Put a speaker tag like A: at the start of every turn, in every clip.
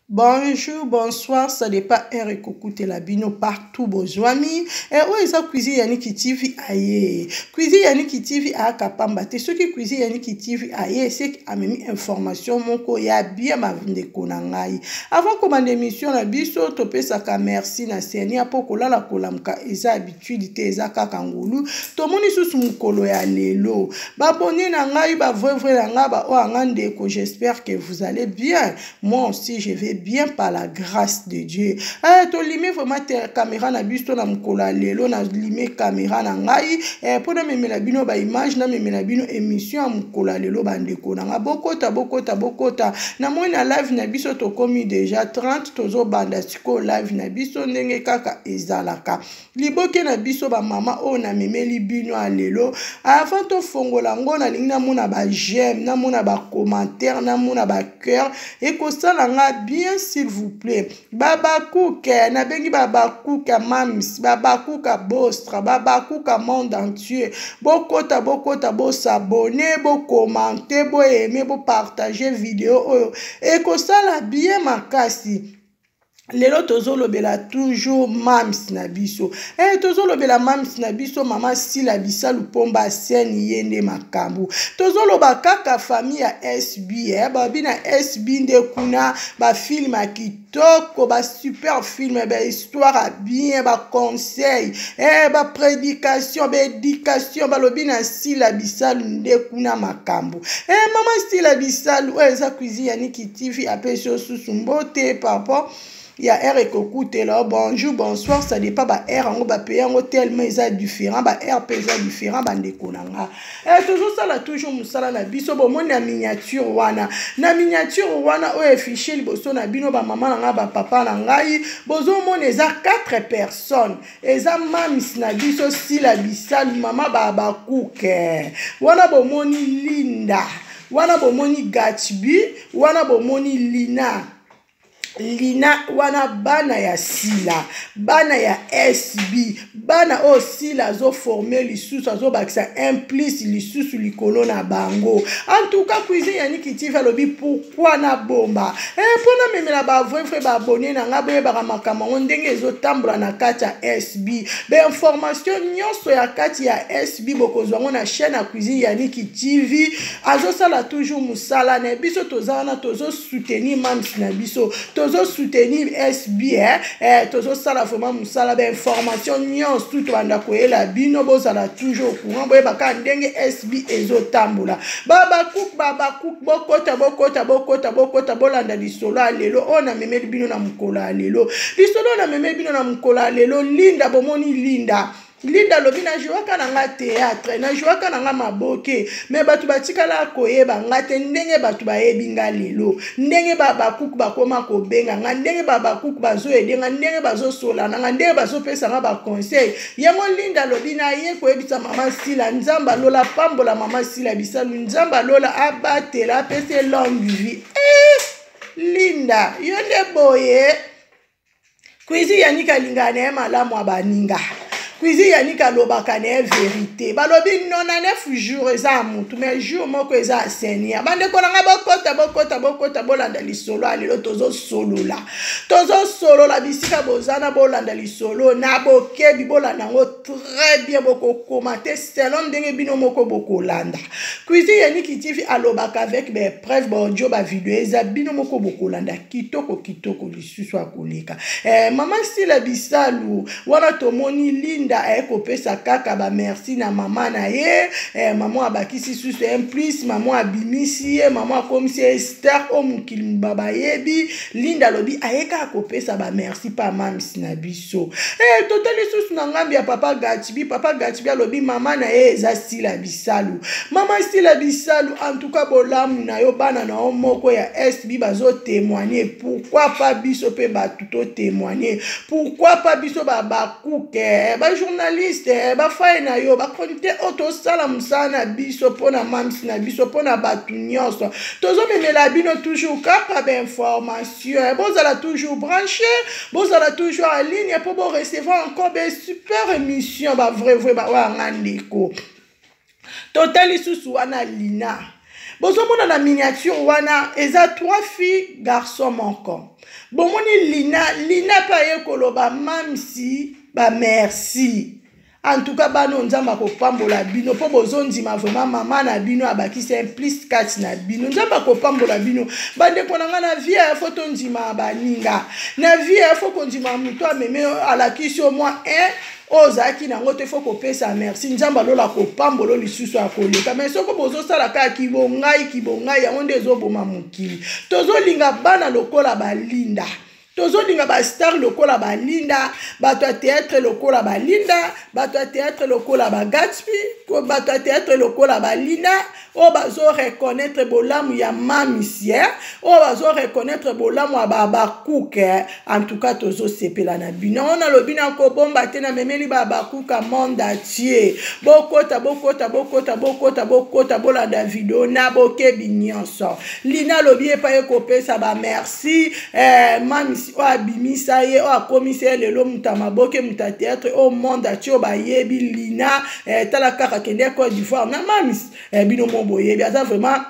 A: Bonjour, bonsoir, ça dépend et écouter la bino partout bozwami. Et où est-ce cuisine Yannick TV aye? Cuisine Yannick TV a kapamba. Te ceux qui cuisine Yannick TV aye, c'est qui a mis information mon ko ya bien ma vinde konangai. Avant commander émission la biso topé saka merci na seni apo kolala kolamka eza habitude te eza kakangulu. Tomoni sous mukolo ya lelo. Ba abonné na ngai ba vrai na nga ba o angande ko j'espère que vous allez bien. Moi aussi je vais bien par la grâce de Dieu. To limé vraiment ta caméra na biso na mkola lelo na limé caméra na ngai pour na memela bino ba image na memela bino émission ya mkola lelo bandeko na nga bokota na moi na live na biso to komi déjà 30 tozo banda siko live na biso ndenge kaka ezalaka liboke na biso ba mama o na memeli bino a lelo avant to fongola ngo na lingi na mona ba j'aime na mona ba commentaire na mona ba cœur et ko sala nga bien s'il vous plaît. Baba Kouke, na bengi Baba Kouke Mams, Baba Kouke Bostra, Baba Kouke monde entier. Bokota, bo s'abonner, bo commenter, bo aimer, bo partager vidéo. Et que ça la bien makasi. Lelo tozo lobela toujours mams na biso. Tozo lobela mams na biso mama Sila Bisalu pomba seni yende makambu. Tozo loba kaka famille ya SB. Babi na SB nde kuna ba film a kitoko, ba super film, ba histoire a bien, ba conseil, ba prédication, ba éducation, ba lobi na Sila Bisalu nde kuna makambu. Mama Sila Bisalu, eza cuisine Yannick TV apesho susumbote papa. Il y a air et cocoute là, bonjour, bonsoir, ça dépend ba air en ba payer en tellement ils différent, ba air pesa différent ba ndekonanga. Toujours ça là toujours musala na biso bo mon na miniature wana. Na miniature wana o affiché liboso na bino ba maman na ba papa na ngai, bozo mon eza 4 personnes. Eza mamis na biso Sila Bisalu mama baba kuke. Wana bo moni Linda. Wana bo moni Gatsby, wana bo moni Lina wana bana ya Sila, bana ya SB, bana o Sila zo former lisusu azo bakisa implice lisusu likolo na bango. En tout cas cuisine Yannick TV alobi pourquoi na bomba. Pona memela ba vrai ba abonné na nga boye ba makambo ndenge ezo tambola na kati ya SB. Be information nyonso ya kati ya SB bokozwango na chaîne ya cuisine Yannick TV. Azo sala toujours musala na biso tozana tozo soutenir mams na biso. Tozo soutenir SB tozo sala vraiment musala ba information nyonso tout banda koyela bino bozala toujours au courant boye baka ndenge SB ezo tambola baba cook bokota bolanda lisolo lelo ona memeli bino na mukola lelo lisolo na memeli bino na mukola lelo Linda bomoni Linda lobi na jouaka na nga théâtre na jouaka na nga maboke mais batu batikala koyeba nga te ndenge batu bayebi nga lelo ndenge baba kuku bakoma kobenga nga ndenge baba kuku bazo edenga ndenge bazo sola na nga ndenge bazo pesa nga ba conseil yango Linda lobi na ye koyebisa mama Sila nzamba lola pambola mama Sila Bisalu nzamba lola abatela pese longue vie Linda yonde boye cuisine Yannick alingane malamu abaninga cuisine Yannick alobaka na vérité balobi 99 jours eza mutu mais jour moko eza senia bande konanga bokota bolanda lisolo alelo tozo solola bisika bozana bolanda lisolo na bokebi bolanda ngo très bien boko commenter selon ndenge bino moko boko landa cuisine Yannick TV alobaka avec des preuves bonjo ba vidéo eza bino moko boko landa kitoko lisusu akoleka mama Sila Bisalu wana tomoni Linda ekopesa kaka ba merci na mama na ye maman abakisi susu implice maman abimisi ye maman akomisi Esther o mukili baba yebi Linda lobi ayeka akopesa ba merci pa mams na biso totali susu na ngambi ya papa Gatsby alobi mama na ye eza Sila Bisalu mama Sila Bisalu en tout cas bolamu na yo bana na o moko ya SB bazo témoigner pourquoi pas biso pe batuto témoigner pourquoi pas biso baba kuke ba journaliste ba fay na yo ba konte auto sala musana biso pona mams na biso pona batu nyonso tozo memela bino toujours kaka ba information bozala toujours branché bozala toujours en ligne pour bo recevoir encore des super émissions ba vrai ba wa ngandiko totali susu wana Lina bozomona na miniature wana eza 3 filles garçon moko bomoni lina pa ye koloba mamsi ba merci. En tout cas, bano nzamba ko pambola bino po bozondima vraiment mama na bino abaki simplice kati na bino nzamba ko pambola bino bande konanga na vie ya photo ndima baninga na vie ya photo ndima muto ameme alakisi au moins ozaki nango te fo kopesa merci nzamba lola ko pambolo lisusu akoleka mais soko bozosala ka kibongai yango nde ezoboma mokili tozolinga bana lokola balinda tozolinga ba star lokola balinda bato ya théâtre lokola balinda bato ya théâtre lokola ba Gatsby bato ya théâtre lokola balina o bazo reconnaître bolamu ya mamisier o bazo reconnaître bolamu ya babakuke en tout cas tozo sepela na bino ona lobina ko bomba te na memeli babakuka monde entier bokota bolanda video na bokebi nyonso lina lobi epa ye kopesa ba merci mamisi o abimisa ye o akomisa lelo mutama boke muta théâtre au monde entier o bayebi lina tala kaka kende Côte d'Ivoire na mamisi bino boyebi aza vraiment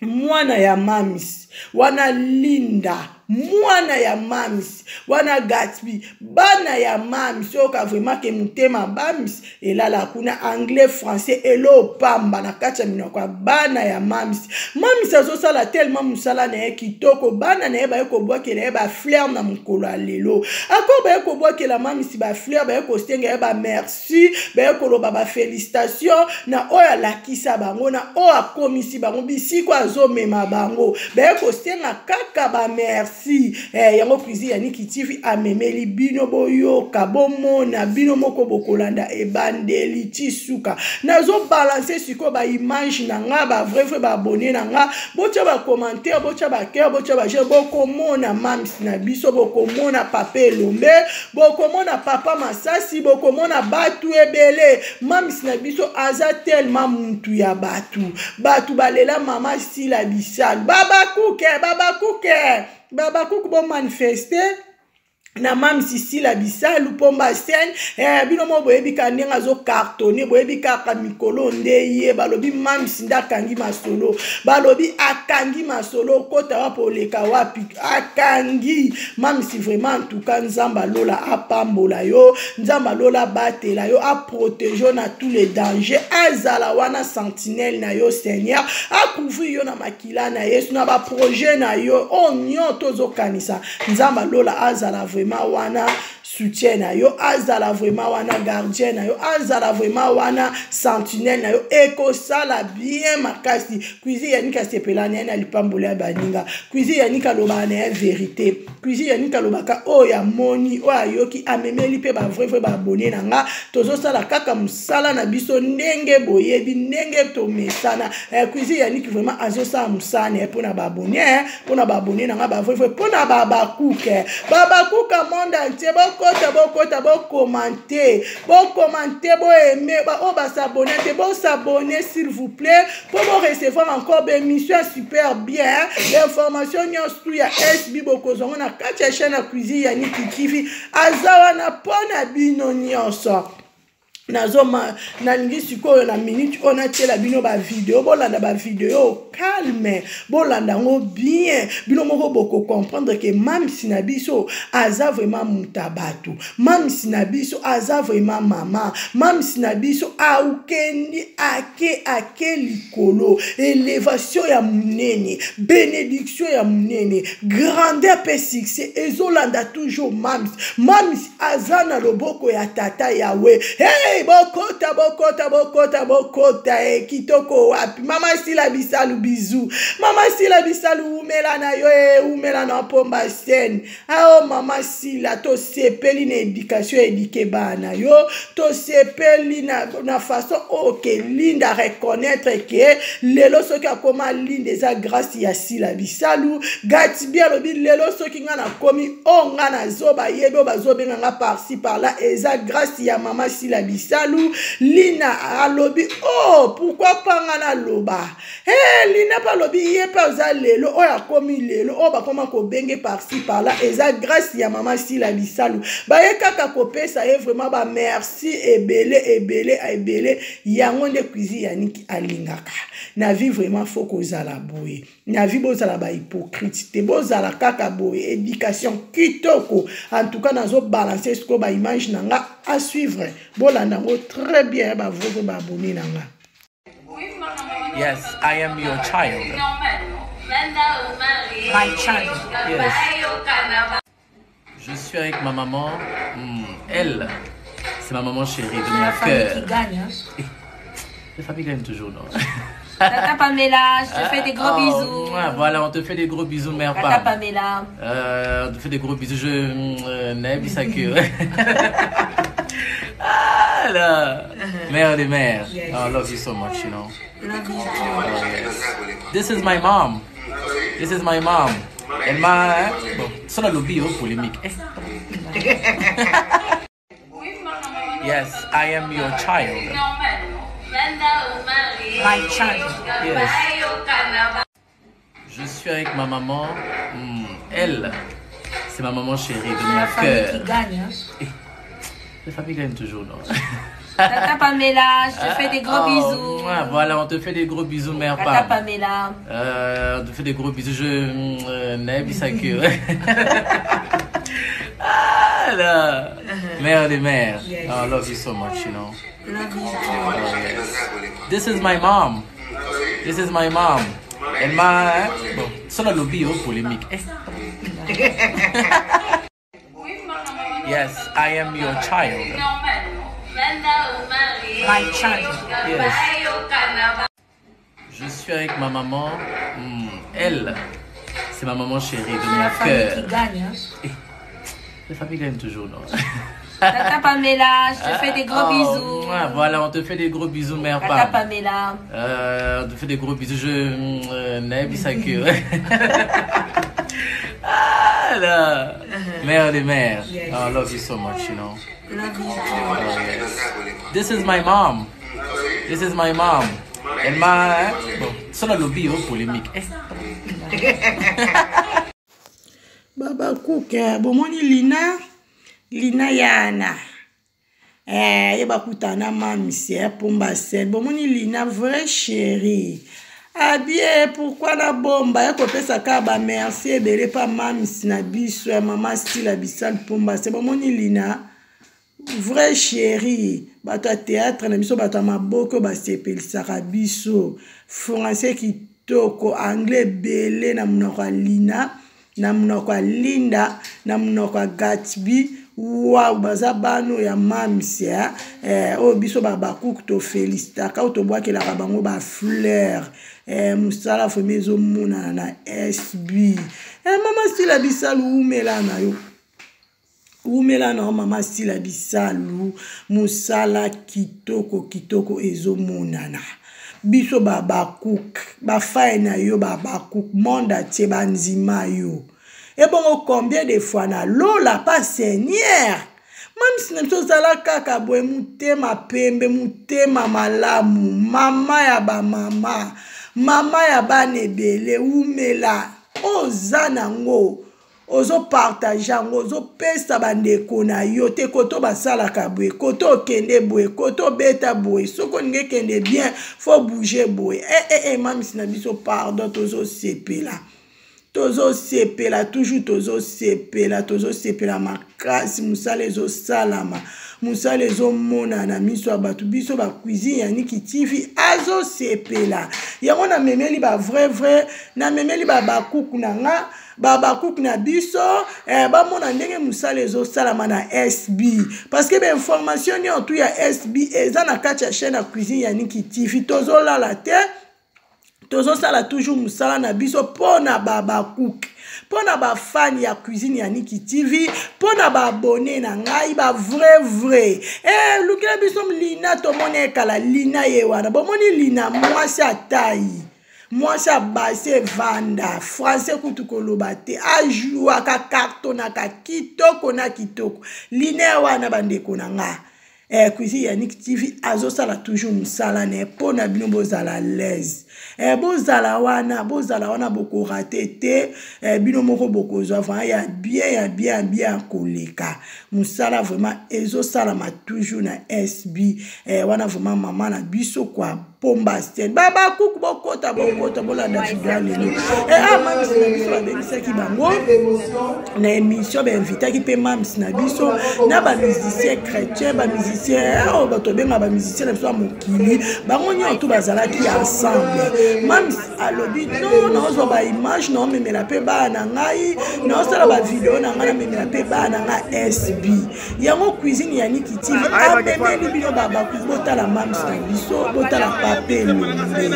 A: mwana ya mamisi wana linda mwana ya mamisi wana Gatsby bana ya mamisi oka vraiment ke mutema mamisi elala kuna anglais français elo pamba na kati ya minoko bana ya mamisi azosala tellement musala na ye kitoko bana na ye baye kobwakela ye ba fleur na mokolo ya lelo ako baye kobwakela mamisi ba fleur baye kosenga ye ba merci baye koloba ba félicitation na oyo alakisa bango na oyo akomisi bango bisiko azomema bango baye kosenga kaka ba merci yango Kwizi Yannick TV amemeli bino boyoka bomona bino moko bokolanda ebandeli tisuka nazo balancer siko ba image na nga ba vrai ba abonné na nga bocha ba commentaire bocha ba cœur bocha ba je bokomona mamisi na biso bokomona papa Elombe bokomona papa Masasi bokomona batu ebele mamisi na biso aza tellement muntu ya batu balela mama Sila Bisal baba kuke bon manifester na mamisi Sila Bisal pomba scène bino mo boyebi kandenga zo cartonner boyebi kaka mikolo ndeye balobi mamisi ndakangi masolo balobi akangi masolo kota wapo leka wapi akangi mamisi vraiment en tout cas nzamba lola apambola yo nzamba lola batela yo a protéger na tous les dangers azala wana sentinelle na yo Seigneur a couvrir yo na makila na Yesu na ba projet na yo onyo tozo kanisa nzamba lola azala wana soutien na yo azala vraiment wana gardien na yo azala vraiment wana sentinelle na yo ekosala bien makasi Kwizi Yannick asepela na lipambola baninga Kwizi Yannick aloba na vérité Kwizi Yannick alobaka oya moni oya yoki amemeli pe ba vrai ba abonné na nga tozosala kaka musala na biso ndenge boyebi ndenge to mesana Kwizi Yannick vraiment azosala musana pona ba abonné na nga ba vrai pona baba kuka monde entier bokota commenter bo aimer s'abonner s'il vous plaît pour recevoir encore des émissions super bien l'information nyonso ya SB bokozongo na kati ya chaîne ya Kwizi Yannick TV azawa na pona bino nyonso nazoma nalingi sikoyo na minute ona tela bino ba vidéo bolanda ba vidéo calme bolanda ngo bien bino moko boko comprendre que mamisi na biso aza vraiment mutabatu mamisi na biso aza vraiment mama mamisi na biso aukendi ake likolo élévation ya munene bénédiction ya munene grandeur pe succès ezolanda toujours mamisi aza na loboko ya tata yawe bokota kitoko wapi mama Sila Bisal bisou mama Sila Bisal umela na yo umela na pomba scène mama Sila to sepeli na éducation éduquer bana yo to sepeli na façon linda reconnaître que lelo soki akoma linda eza grâce ya Sila Bisal Gatsby alobi lelo soki nga na komi nga na zoba yebe bazobenga nga par-ci par là eza grâce ya mama Sila Bisal Bisalou. Lina alobi, oh, pourquoi pas ngana loba? Lina pa lobi, yé pa oza lelo, oh ya komi lelo, oh ba koma ko benge par-ci par-là, eza grâce ya maman Sila Bisalou. Ba ye kaka kopesa ye vraiment ba merci ebele, yango nde cuisine yaniki alingaka. Na vie vraiment faut kozala boye. Na vie bozala ba hypocrite, te bozala kaka boye, éducation kitoko. En tout cas, nazo balancer ce ko ba image nanga à suivre. Bolanda ngo très bien ba vozo ba abonné nanga.
B: Yes, I am your child.
C: My child.
B: Yes. Je suis avec ma maman. Elle, c'est ma maman chérie de mon
C: La famille
B: cœur.
C: qui gagne. Hein.
B: La famille gagne toujours, non?
C: Tata Pamela, je te fais des gros bisous.
B: Voilà, on te fait des gros bisous, mère
C: Tata
B: Pam.
C: Pamela.
B: On te fait des gros bisous. Je n'aime ça que. Mère des mères.
C: Yes.
B: Oh, I love you so much, you know.
C: Love you too.
B: Oh, yes. This is my mom. This is my mom. Elle m'a. Bon, ça l'a lobby polémique. Yes, I am your child.
C: My child.
B: Yes. Je suis avec ma maman. Elle, c'est ma maman chérie de
C: La
B: mon
C: famille
B: cœur.
C: qui gagne. Hein.
B: La famille gagne toujours, non?
C: Tata Pamela, je te fais des gros bisous.
B: Voilà, on te fait des gros bisous, mère
C: Tata
B: Pam.
C: Pamela.
B: On te fait des gros bisous. Je n'aime ça que. Mère des mères.
C: Yes.
B: Oh, I love you so much, you know.
C: Love you too.
B: Oh, yes. This is my mom. This is my mom. Elle m'a. Bon, ça l'a lobby polémique. Yes, I am your child.
C: My child.
B: Yes. Je suis avec ma maman. Elle, c'est ma maman chérie de
C: La
B: mon
C: famille
B: cœur.
C: qui gagne. Hein.
B: La famille gagne toujours, non?
C: Tata Pamela, je te fais des gros bisous.
B: Voilà, on te fait des gros bisous, mère
C: Tata
B: Pam.
C: Pamela.
B: On te fait des gros bisous. Je n'aime ça que. Mère des mères.
C: Yes.
B: Oh, I love you so much, you know.
C: Love you too.
B: Oh, yes. This is my mom. This is my mom. Elle m'a. Bon, ça l'a lobby polémique.
A: Baba Cook, bomoni Lina yana. Yeba kutana mamisi, pomba sen. Bomoni Lina, vraie chérie. Ah bien, pourquoi la bombe? Yako pesa kaba merci, ebele pa mamisi na biso, maman Sila Bisalou pomba sen. Bomoni Lina, vraie chérie. Bato a théâtre, na biso bato a maboko, ba sepelisaka biso. Français kitoko, anglais belé na munoko Lina. Na munoko Linda, na munoko Gatsby, wow, baza bano ya mamisia, o biso baba Cook to félicita, ka to boa ke la bango ba fleur, musala fo mezo muna na SB. Mama Sila Bisalou umela na yo. Umela na mama Sila Bisalou, musala kitoko ezo munana. Biso baba Cook, ba faye na yo baba Cook, monde tie banzima yo. Et bon, combien de fois na lola pas Seigneur? Même si nous sommes kaka boy mutema pembe, mutema malamu, mama ya ba mama ya ba nebele, umela, ozana ngo. Ozo partage ngo, ozo pesa bandeko na yo te koto basala kabwe, koto kende boye, koto beta boye, soko nge kende bien, faut bouger boye. Mami si na biso pardon, tozo sepela. Tozo sepela, toujours tozo sepela makasi, musale zo salama, musale zo mona na miso abatu, biso ba cuisine yaniki TV, azo sepela. Yango na memeli ba vrai, na memeli ba bakuku na nga, Baba Cook na biso ba mona ndenge musale zo salama na SB parce que ben information ni en tout ya SB eza na kati ya chaîne ya cuisine ya Niki TV tozo la te tozo sala toujours musala na biso pona Baba Cook pona ba fan ya cuisine ya Niki TV pona ba abonné na ngai ba vrai lukila biso Lina to mona kala Lina ye wana bomoni Lina mwasi atai moi ça basse vanda français kutu kolobate ajua ka carton na ka kitoko na kitoko Lina wana bandeko na nga Cuisine Yannick TV azosala toujours musala ne pona bino bozala l'aise bozala wana boko raté te bino moko boko zwa ya bien koleka musala vraiment ezosala toujours na SB wana vraiment maman na biso kwa pomba sten baba kuku bokota bolanda video lelo mamisi na biso babengisaki bango na émission bainvitaki mpe mamisi na biso na bamusicien chrétien bamusicien oyo batobenga bamusicien na biso ya mokili bango nyonso bazalaki ensemble mamisi alobi non naozwa baimage naomemela mpe bana na ngai naosala bavideo na ngai namemela mpe bana na ngai SB yango cuisine Yannick TV amemeli bino babakuzi botala mamisi na biso botala pape lombe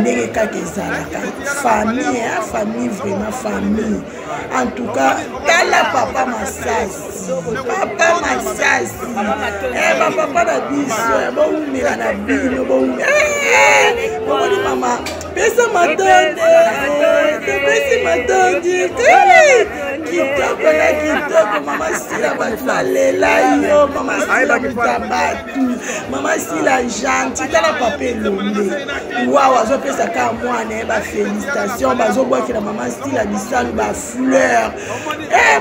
A: ndenge kaka ezalaka famille vraiment famille en tout cas tala papa Masasi bapapa na biso boumela na bino bomoni mama pesa matonde topesi matonde kitoko na kitoko mama sila batu balela yo mama sila buta batu mama sila gentil tala papa elombe wawa azopesa ka mwana bafélicitation bazobwakela mama sila bisalu bafleur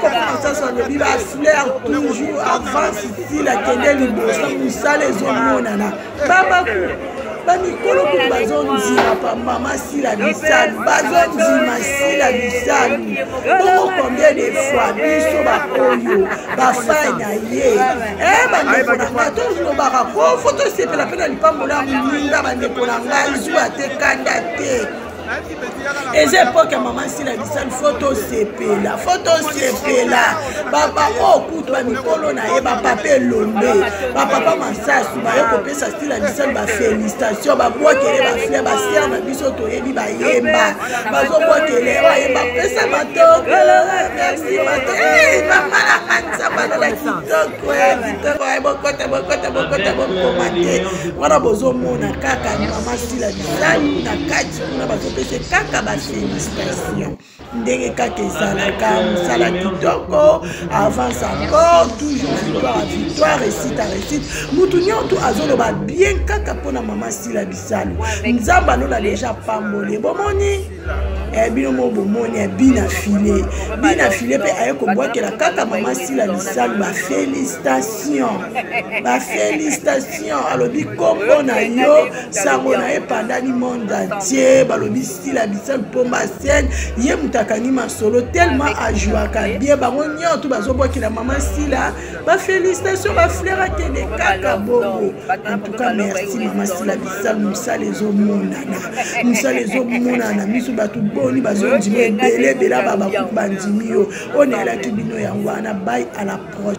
A: papa Masasi alobi bafleur toujours avant sila akende liboso mosala ezomonana babaku bamikolo kutu bazonzima pa mama sila bisalu bazonzima sila bisalu bongo combien de fois biso baoyo bafai na ye bandeko na ngai tozolobaka kofo tosepela mpe na lipambola moninga bandeko na ngai zwa te kanda te eza epoke mama sila bisalu foto sepela baba okutu bamikolo na ye bapapa elombe bapapa Masasi baye kopesa sila bisalu bafélicitation babwakele bafle basere na biso toyebi bayemba bazobwakele bayemba pesa matoko merci matoko mama na kanisa balola kitoko bokota bokomate wana bozomona kaka mama sila bisalu na kati kuna bazopesa kaka bafélicitation ndenge kaka ezalaka mosala kitoko avance encore toujours victoire réussite mutu nyonso azoloba bien kaka mpona mama sila bisalu nzambe alola deja pambole bomoni bino mo bomoni bina file mpe aye kobwakela kaka mama sila bisalu bafélicitation alobi kombo na yo sango na ye pandani monde entier balobi sila bisalu pomba scène ye mutakani masolo tellement ajuaka bien bango nyonso bazobwakela mama sila bafélicitation bafleur akende kaka bongo en tout cas merci mama sila bisalu mosala ezomonana miso bato boni bazondima ebele bela babakuku bandimi yo onelaki bino yango wana bai à la prochaine.